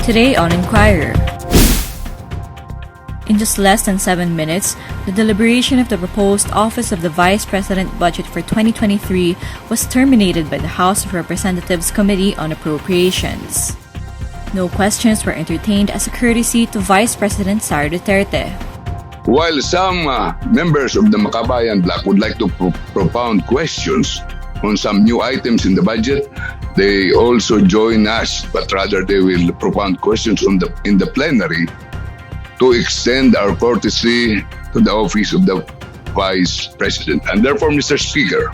Today on Inquirer. In just less than 7 minutes, the deliberation of the proposed Office of the Vice President budget for 2023 was terminated by the House of Representatives Committee on Appropriations. No questions were entertained as a courtesy to Vice President Sara Duterte. While some members of the Makabayan Bloc would like to propound questions on some new items in the budget, they also join us, but rather they will propound questions in the plenary to extend our courtesy to the office of the Vice President. And therefore, Mr. Speaker,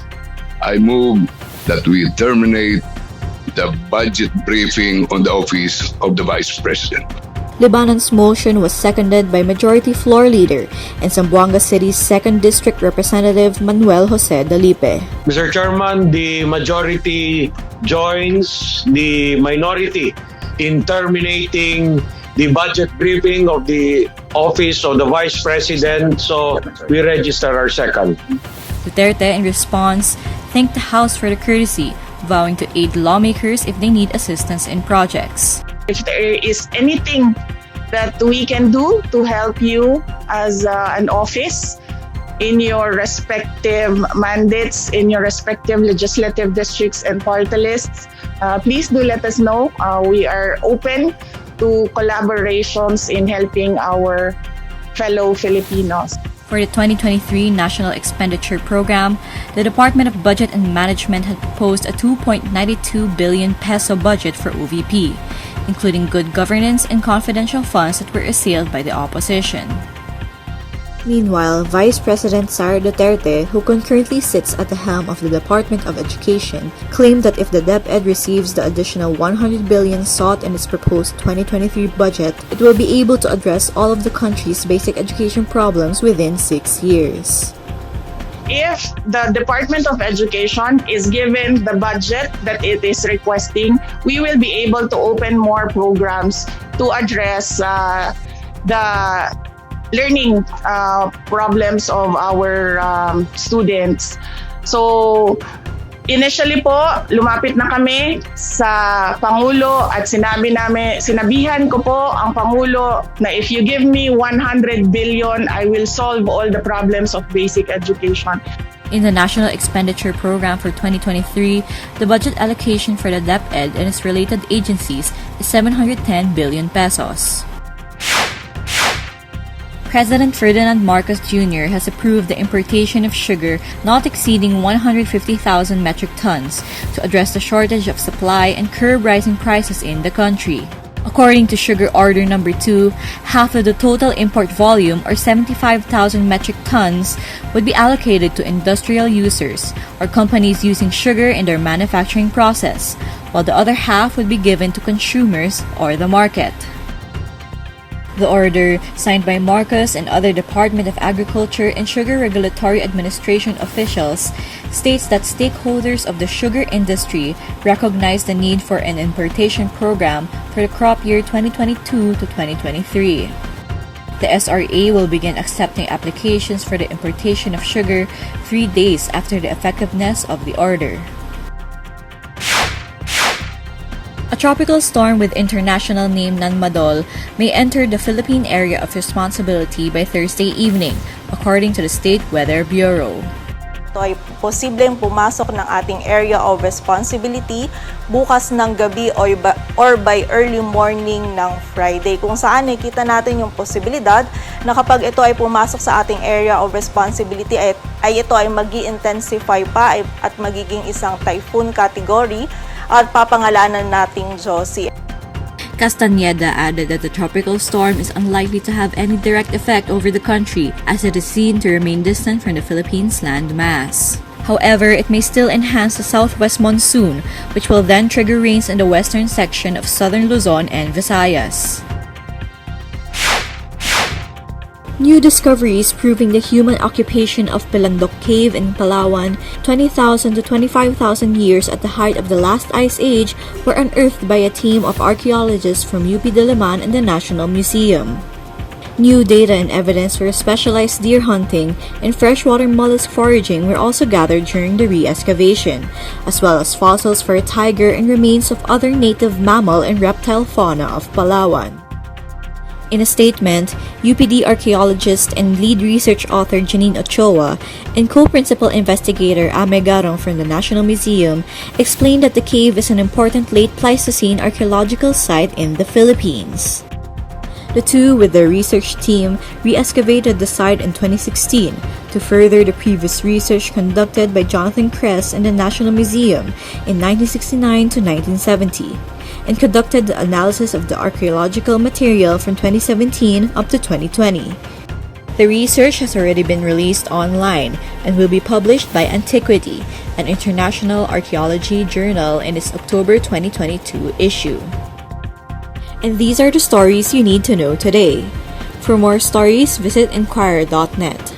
I move that we terminate the budget briefing on the office of the Vice President. Libanon's motion was seconded by Majority Floor Leader and Zamboanga City's 2nd District Representative Manuel Jose Dalipe. Mr. Chairman, the majority joins the minority in terminating the budget briefing of the Office of the Vice President, so we register our second. Duterte, in response, thanked the House for the courtesy, vowing to aid lawmakers if they need assistance in projects. If there is anything that we can do to help you as an office in your respective mandates, in your respective legislative districts and party lists, please do let us know. We are open to collaborations in helping our fellow Filipinos. For the 2023 National Expenditure Program, the Department of Budget and Management had proposed a 2.92 billion peso budget for OVP, including good governance and confidential funds that were assailed by the opposition. Meanwhile, Vice President Sara Duterte, who concurrently sits at the helm of the Department of Education, claimed that if the DepEd receives the additional 100 billion sought in its proposed 2023 budget, it will be able to address all of the country's basic education problems within 6 years. If the Department of Education is given the budget that it is requesting, we will be able to open more programs to address the learning problems of our students. So, initially po, lumapit na kami sa Pangulo at sinabihan ko po ang Pangulo na if you give me 100 billion, I will solve all the problems of basic education. In the National Expenditure Program for 2023, the budget allocation for the DepEd and its related agencies is 710 billion pesos. President Ferdinand Marcos Jr. has approved the importation of sugar not exceeding 150,000 metric tons to address the shortage of supply and curb rising prices in the country. According to Sugar Order No. 2, half of the total import volume, or 75,000 metric tons, would be allocated to industrial users, or companies using sugar in their manufacturing process, while the other half would be given to consumers or the market. The order, signed by Marcos and other Department of Agriculture and Sugar Regulatory Administration officials, states that stakeholders of the sugar industry recognize the need for an importation program for the crop year 2022 to 2023. The SRA will begin accepting applications for the importation of sugar 3 days after the effectiveness of the order. A tropical storm with international name Nanmadol may enter the Philippine area of responsibility by Thursday evening, according to the State Weather Bureau. Ito ay posibleng pumasok ng ating area of responsibility bukas ng gabi or by early morning ng Friday, kung saan nakita natin yung posibilidad na kapag ito ay pumasok sa ating area of responsibility ay ito ay magi-intensify pa at magiging isang typhoon category at papangalanan nating Josie. Castañeda added that the tropical storm is unlikely to have any direct effect over the country as it is seen to remain distant from the Philippines landmass. However, it may still enhance the southwest monsoon, which will then trigger rains in the western section of southern Luzon and Visayas. New discoveries proving the human occupation of Pilanduk Cave in Palawan 20,000 to 25,000 years at the height of the last ice age were unearthed by a team of archaeologists from UP Diliman and the National Museum. New data and evidence for specialized deer hunting and freshwater mollusk foraging were also gathered during the re-excavation, as well as fossils for a tiger and remains of other native mammal and reptile fauna of Palawan. In a statement, UPD archaeologist and lead research author Janine Ochoa and co-principal investigator Ame Garong from the National Museum explained that the cave is an important late Pleistocene archaeological site in the Philippines. The two, with their research team, re-excavated the site in 2016 to further the previous research conducted by Jonathan Kress in the National Museum in 1969 to 1970, and conducted the analysis of the archaeological material from 2017 up to 2020. The research has already been released online and will be published by Antiquity, an international archaeology journal, in its October 2022 issue. And these are the stories you need to know today. For more stories, visit INQUIRER.net.